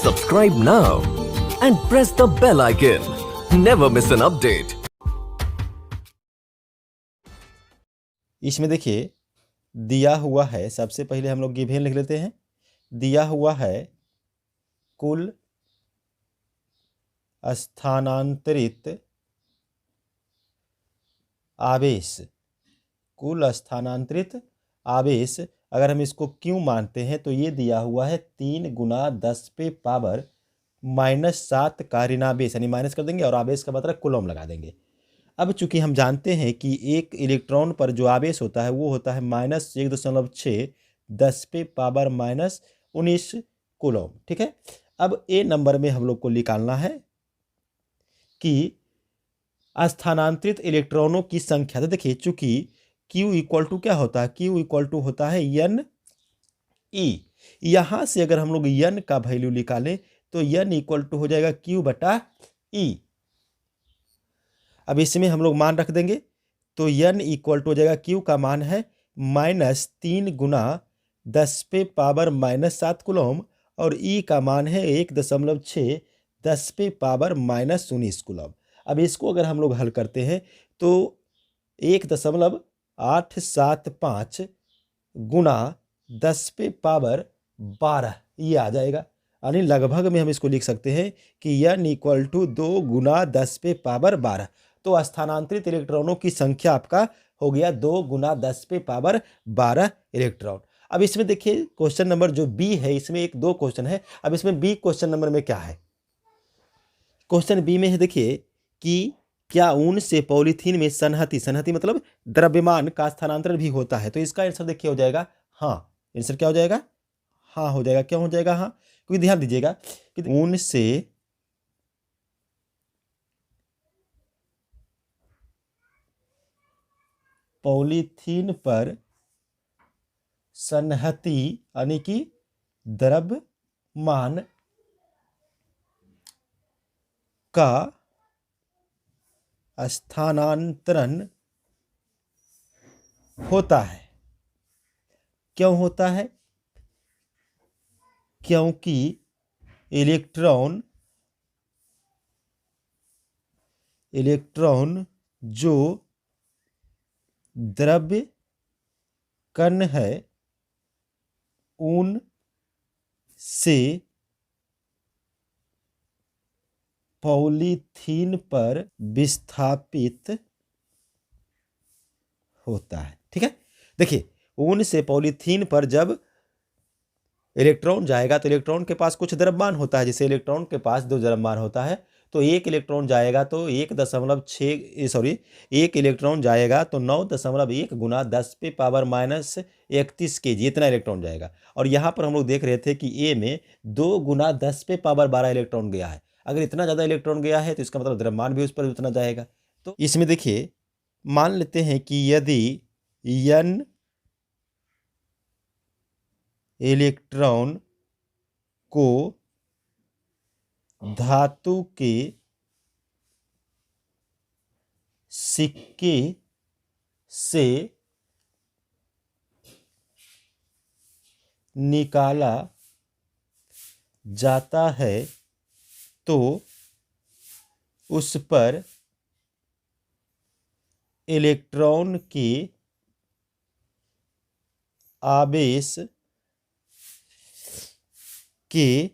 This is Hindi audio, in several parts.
Subscribe now and press the bell icon. Never miss an update. इसमें देखिए दिया हुआ है, सबसे पहले हम लोग गिवन लिख लेते हैं। दिया हुआ है कुल स्थानांतरित आवेश। कुल स्थानांतरित आवेश अगर हम इसको क्यों मानते हैं तो ये दिया हुआ है 3 गुना 10 पे पावर -7 का ऋणावेश, यानी माइनस कर देंगे और आवेश का मतलब कूलम लगा देंगे। अब चूंकि हम जानते हैं कि एक इलेक्ट्रॉन पर जो आवेश होता है वो होता है -1.6 10 पे पावर -19 कूलम। ठीक है, अब ए नंबर में हम लोग को निकालना है कि स्थानांतरित इलेक्ट्रॉनों की संख्या। तो देखिए चूंकि Q इक्वल टू क्या होता है, Q इक्वल टू होता है N E। यहां से अगर हम लोग N का वैल्यू निकालें तो N इक्वल टू हो जाएगा Q बटा E। अब इसमें हम लोग मान रख देंगे तो N इक्वल टू हो जाएगा, Q का मान है -3 गुना 10 पे पावर -7 कूलम और E का मान है 1.6 10 पे पावर -19 कूलम। अब इसको अगर हम लोग हल करते हैं तो 1.875 गुना 10 पे पावर 12 ये आ जाएगा। यानी लगभग में हम इसको लिख सकते हैं कि N इक्वल टू 2 गुना 10 पे पावर 12। तो स्थानांतरित इलेक्ट्रॉनों की संख्या आपका हो गया 2 गुना 10 पे पावर 12 इलेक्ट्रॉन। अब इसमें देखिए क्वेश्चन नंबर जो बी है, इसमें एक दो क्वेश्चन है। अब इसमें बी क्वेश्चन नंबर में क्या है, क्वेश्चन बी में है देखिए कि क्या ऊन से पॉलीथीन में सन्हति मतलब द्रव्यमान का स्थानांतरण भी होता है। तो इसका आंसर देखिए हो जाएगा हाँ। आंसर क्या हो जाएगा, हाँ हो जाएगा। क्यों हो जाएगा हाँ, क्योंकि ध्यान दीजिएगा कि ऊन से पॉलीथीन पर सन्हति यानी कि द्रव्यमान का स्थानांतरण होता है। क्यों होता है, क्योंकि इलेक्ट्रॉन जो द्रव्य कण है उन से पॉलीथीन पर विस्थापित होता है। ठीक है, देखिए ऊन से पॉलीथीन पर जब इलेक्ट्रॉन जाएगा तो इलेक्ट्रॉन के पास कुछ द्रव्यमान होता है। जैसे इलेक्ट्रॉन के पास 2 द्रव्यमान होता है तो एक इलेक्ट्रॉन जाएगा तो 1 इलेक्ट्रॉन जाएगा तो 9.1 गुना 10 पे पावर -31 kg इतना इलेक्ट्रॉन जाएगा। और यहाँ पर हम लोग देख रहे थे कि ए में 2 गुना 10 पे पावर 12 इलेक्ट्रॉन गया है। अगर इतना ज़्यादा इलेक्ट्रॉन गया है तो इसका मतलब द्रव्यमान भी उस पर उतना जाएगा। तो इसमें देखिए मान लेते हैं कि यदि N इलेक्ट्रॉन को धातु के सिक्के से निकाला जाता है तो उस पर इलेक्ट्रॉन के आवेश के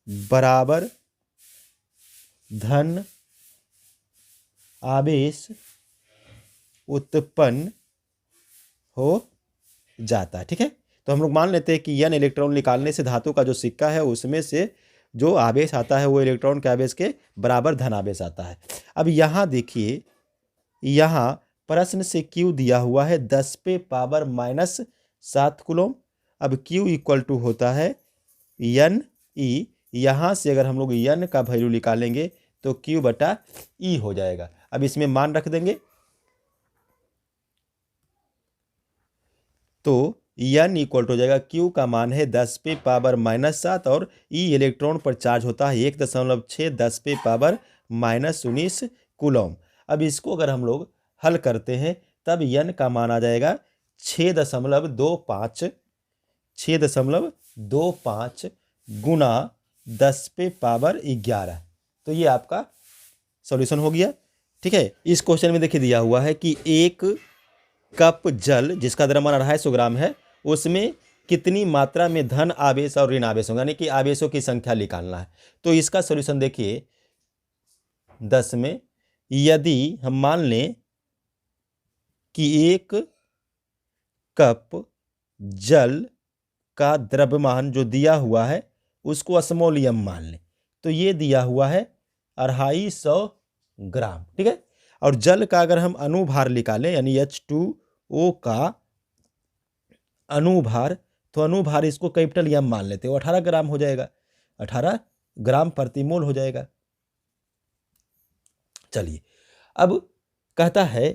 बराबर धन आवेश उत्पन्न हो जाता है। ठीक है, तो हम लोग मान लेते हैं कि N इलेक्ट्रॉन निकालने से धातु का जो सिक्का है उसमें से जो आवेश आता है वो इलेक्ट्रॉन के आवेश के बराबर धन आवेश आता है। अब यहाँ देखिए, यहाँ प्रश्न से Q दिया हुआ है 10 पे पावर -7 कूलम। अब Q इक्वल टू होता है N E। यहाँ से अगर हम लोग N का वैल्यू निकालेंगे तो Q बटा E हो जाएगा। अब इसमें मान रख देंगे तो N इक्वल टू हो जाएगा, Q का मान है 10 पे पावर -7 और E इलेक्ट्रॉन पर चार्ज होता है 1.6 10 पे पावर -19 कूलम। अब इसको अगर हम लोग हल करते हैं तब N का मान आ जाएगा 6.25 गुना 10 पे पावर 11। तो ये आपका सॉल्यूशन हो गया। ठीक है, इस क्वेश्चन में देखिए दिया हुआ है कि 1 कप जल जिसका द्रव्यमान 250 ग्राम है, उसमें कितनी मात्रा में धन आवेश और ऋण आवेश होगा, यानी कि आवेशों की संख्या निकालना है। तो इसका सॉल्यूशन देखिए 10 में, यदि हम मान लें कि 1 कप जल का द्रव्यमान जो दिया हुआ है उसको स्मॉल m मान लें, तो ये दिया हुआ है 250 ग्राम। ठीक है, और जल का अगर हम अनुभार निकालें यानी H2O का अनुभार, तो अनुभार इसको कैपिटल M मान लेते हो, 18 ग्राम हो जाएगा, 18 ग्राम प्रति मोल हो जाएगा। चलिए, अब कहता है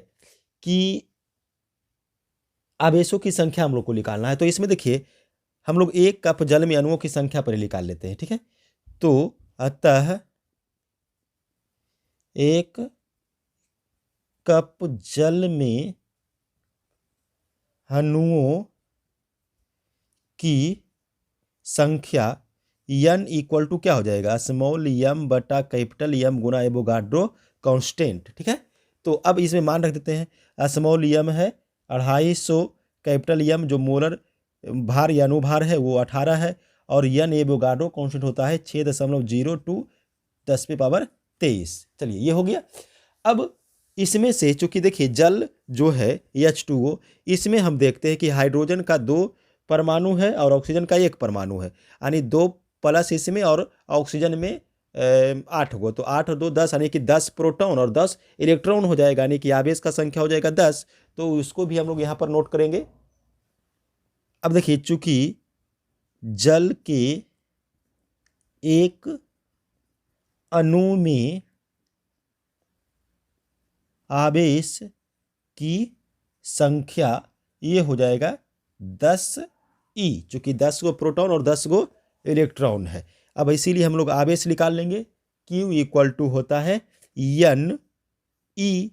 कि आवेशों की संख्या हम लोग को निकालना है। तो इसमें देखिए हम लोग 1 कप जल में अणुओं की संख्या पर निकाल लेते हैं। ठीक है, तो अतः 1 कप जल में अणुओं की संख्या n इक्वल टू क्या हो जाएगा, स्मॉल m बटा कैपिटल M गुना एवोगाड्रो कांस्टेंट। ठीक है, तो अब इसमें मान रख देते हैं, स्मॉल m है 250, कैपिटल M जो मोलर भार या अनुभार है वो 18 है, और n एवोगाड्रो कांस्टेंट होता है 6.02 10 पे पावर 23। चलिए, ये हो गया। अब इसमें से चूंकि देखिए जल जो है H2O, इसमें हम देखते हैं कि हाइड्रोजन का 2 परमाणु है और ऑक्सीजन का 1 परमाणु है, यानी 2 प्लस इसमें और ऑक्सीजन में 8 गो, तो 8 और 2 10, यानी कि 10 प्रोटॉन और 10 इलेक्ट्रॉन हो जाएगा, यानी कि आवेश का संख्या हो जाएगा 10। तो उसको भी हम लोग यहाँ पर नोट करेंगे। अब देखिए चूंकि जल के एक अणु में आवेश की संख्या ये हो जाएगा 10E, चूंकि 10 गो प्रोटॉन और 10 गो इलेक्ट्रॉन है। अब इसीलिए हम लोग आवेश निकाल लेंगे, Q इक्वल टू होता है NE,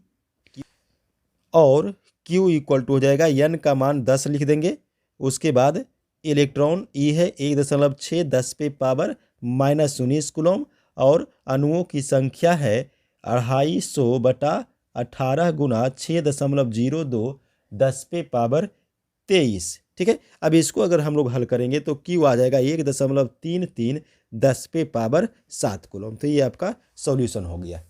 और Q इक्वल टू हो जाएगा N का मान 10 लिख देंगे, उसके बाद इलेक्ट्रॉन E है 1.6 10 पे पावर -19 कूलम, और अणुओं की संख्या है 250 बटा 18 गुना 6.02 10 पे पावर 23। ठीक है, अब इसको अगर हम लोग हल करेंगे तो Q आ जाएगा 1.33 10 पे पावर 7 कूलम। तो ये आपका सॉल्यूशन हो गया।